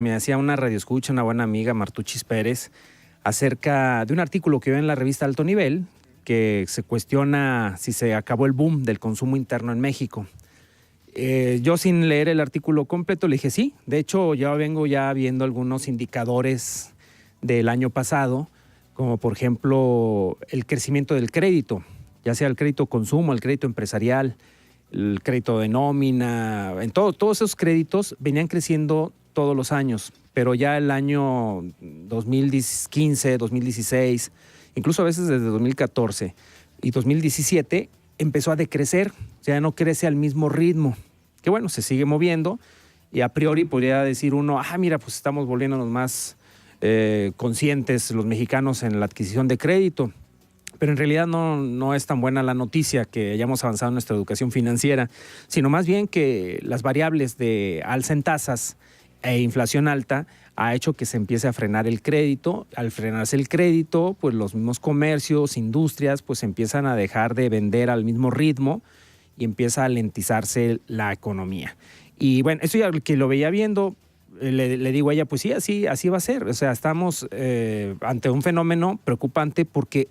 Me hacía una radioescucha, una buena amiga, Martuchis Pérez, acerca de un artículo que veo en la revista Alto Nivel, que se cuestiona si se acabó el boom del consumo interno en México. Yo, sin leer el artículo completo, le dije sí. De hecho, ya vengo viendo algunos indicadores del año pasado, como por ejemplo el crecimiento del crédito, ya sea el crédito consumo, el crédito empresarial, el crédito de nómina, todos esos créditos venían creciendo todos los años, pero ya el año 2015, 2016, incluso a veces desde 2014 y 2017 empezó a decrecer, o sea, no crece al mismo ritmo, que bueno, se sigue moviendo y a priori podría decir uno, mira, pues estamos volviéndonos más conscientes los mexicanos en la adquisición de crédito. Pero en realidad no es tan buena la noticia que hayamos avanzado en nuestra educación financiera, sino más bien que las variables de alza en tasas e inflación alta ha hecho que se empiece a frenar el crédito. Al frenarse el crédito, pues los mismos comercios, industrias, pues empiezan a dejar de vender al mismo ritmo y empieza a lentizarse la economía. Y bueno, eso ya que lo veía viendo, le digo a ella, pues sí, así va a ser. O sea, estamos ante un fenómeno preocupante porque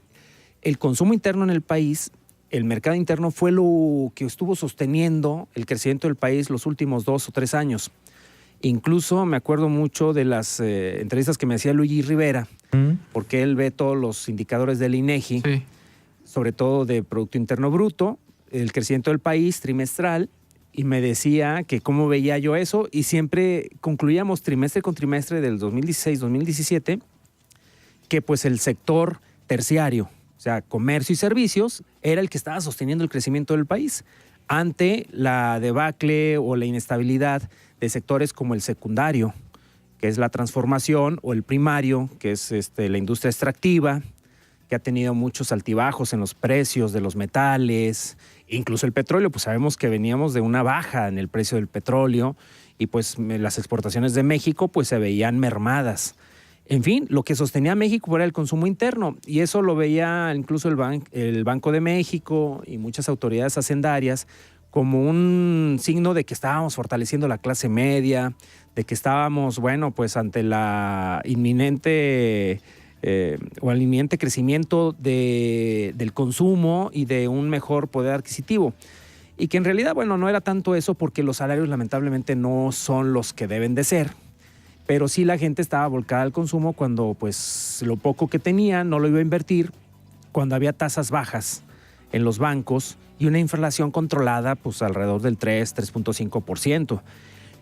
el consumo interno en el país, el mercado interno, fue lo que estuvo sosteniendo el crecimiento del país los últimos 2 o 3 años. Incluso me acuerdo mucho de las entrevistas que me hacía Luigi Rivera, porque él ve todos los indicadores del INEGI, sí, sobre todo de Producto Interno Bruto, el crecimiento del país trimestral, y me decía que cómo veía yo eso, y siempre concluíamos trimestre con trimestre del 2016-2017 que pues el sector terciario, o sea, comercio y servicios, era el que estaba sosteniendo el crecimiento del país ante la debacle o la inestabilidad de sectores como el secundario, que es la transformación, o el primario, que es la industria extractiva, que ha tenido muchos altibajos en los precios de los metales, incluso el petróleo. Pues sabemos que veníamos de una baja en el precio del petróleo y pues las exportaciones de México pues se veían mermadas. En fin, lo que sostenía a México era el consumo interno, y eso lo veía incluso el Banco de México y muchas autoridades hacendarias como un signo de que estábamos fortaleciendo la clase media, de que estábamos, bueno, pues ante la inminente o el inminente crecimiento del consumo y de un mejor poder adquisitivo. Y que en realidad, bueno, no era tanto eso, porque los salarios lamentablemente no son los que deben de ser. Pero sí la gente estaba volcada al consumo cuando pues lo poco que tenía no lo iba a invertir, cuando había tasas bajas en los bancos y una inflación controlada pues alrededor del 3.5%.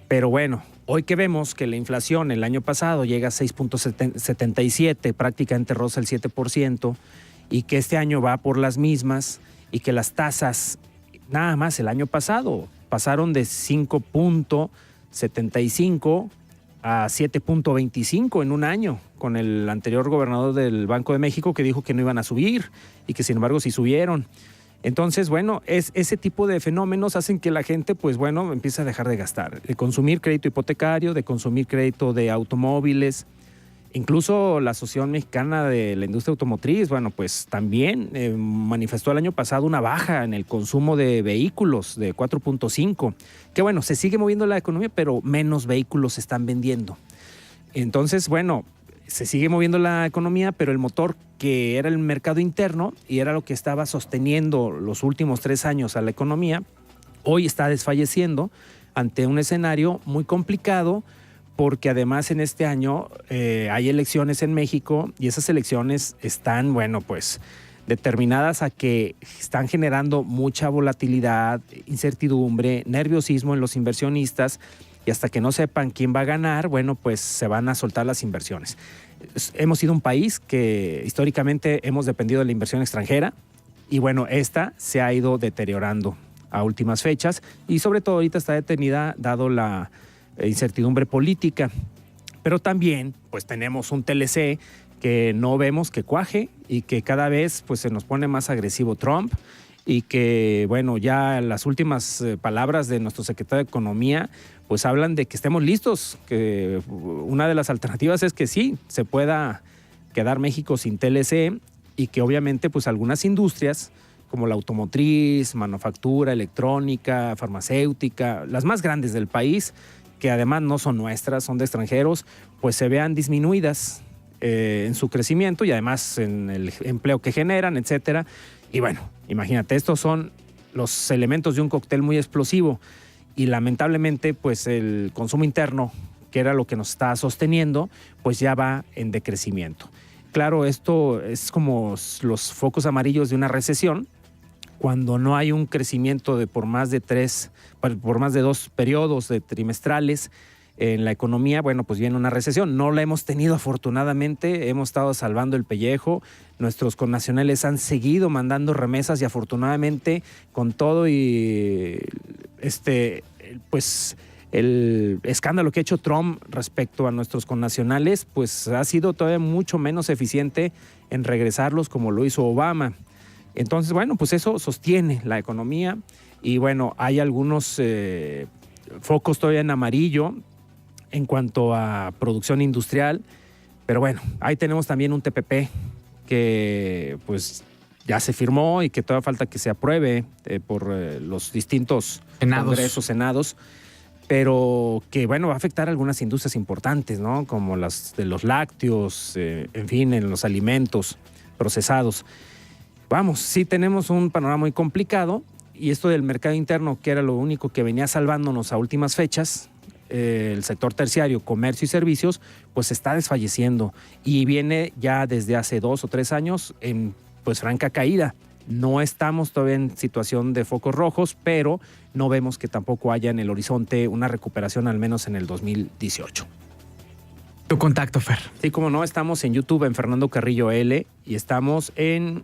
Pero bueno, hoy que vemos que la inflación el año pasado llega a 6.77, prácticamente roza el 7%, y que este año va por las mismas, y que las tasas nada más el año pasado pasaron de 5.75 a 7.25 en un año, con el anterior gobernador del Banco de México que dijo que no iban a subir y que sin embargo sí subieron. Entonces, bueno, ese tipo de fenómenos hacen que la gente, pues bueno, empiece a dejar de gastar, de consumir crédito hipotecario, de consumir crédito de automóviles. Incluso la Asociación Mexicana de la Industria Automotriz, bueno, pues también manifestó el año pasado una baja en el consumo de vehículos de 4.5, que bueno, se sigue moviendo la economía, pero menos vehículos se están vendiendo. Entonces, bueno, se sigue moviendo la economía, pero el motor que era el mercado interno y era lo que estaba sosteniendo los últimos 3 años a la economía, hoy está desfalleciendo ante un escenario muy complicado, porque además en este año hay elecciones en México, y esas elecciones están, bueno, pues determinadas a que están generando mucha volatilidad, incertidumbre, nerviosismo en los inversionistas, y hasta que no sepan quién va a ganar, bueno, pues se van a soltar las inversiones. Hemos sido un país que históricamente hemos dependido de la inversión extranjera, y bueno, esta se ha ido deteriorando a últimas fechas, y sobre todo ahorita está detenida dado la incertidumbre política. Pero también pues tenemos un TLC que no vemos que cuaje, y que cada vez pues se nos pone más agresivo Trump, y que bueno, ya las últimas palabras de nuestro secretario de Economía pues hablan de que estemos listos, que una de las alternativas es que sí, se pueda quedar México sin TLC, y que obviamente pues algunas industrias como la automotriz, manufactura, electrónica, farmacéutica, las más grandes del país, que además no son nuestras, son de extranjeros, pues se vean disminuidas en su crecimiento y además en el empleo que generan, etcétera. Y bueno, imagínate, estos son los elementos de un cóctel muy explosivo y lamentablemente pues el consumo interno, que era lo que nos está sosteniendo, pues ya va en decrecimiento. Claro, esto es como los focos amarillos de una recesión, cuando no hay un crecimiento de por más de 2 periodos de trimestrales en la economía, bueno, pues viene una recesión. No la hemos tenido afortunadamente, hemos estado salvando el pellejo, nuestros connacionales han seguido mandando remesas y afortunadamente con todo y pues el escándalo que ha hecho Trump respecto a nuestros connacionales, pues ha sido todavía mucho menos eficiente en regresarlos como lo hizo Obama. Entonces, bueno, pues eso sostiene la economía y bueno, hay algunos focos todavía en amarillo en cuanto a producción industrial, pero bueno, ahí tenemos también un TPP que pues ya se firmó y que todavía falta que se apruebe por los distintos congresos, senados, pero que bueno, va a afectar a algunas industrias importantes, ¿no? Como las de los lácteos, en fin, en los alimentos procesados. Vamos, sí tenemos un panorama muy complicado y esto del mercado interno, que era lo único que venía salvándonos a últimas fechas, el sector terciario, comercio y servicios, pues está desfalleciendo y viene ya desde hace 2 o 3 años en pues franca caída. No estamos todavía en situación de focos rojos, pero no vemos que tampoco haya en el horizonte una recuperación, al menos en el 2018. Tu contacto, Fer. Sí, como no, estamos en YouTube en Fernando Carrillo L y estamos en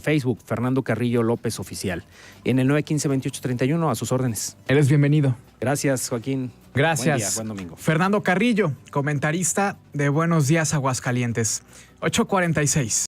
Facebook, Fernando Carrillo López Oficial. En el 915-2831, a sus órdenes. Eres bienvenido. Gracias, Joaquín. Gracias. Buen día, buen domingo. Fernando Carrillo, comentarista de Buenos Días Aguascalientes. 8:46.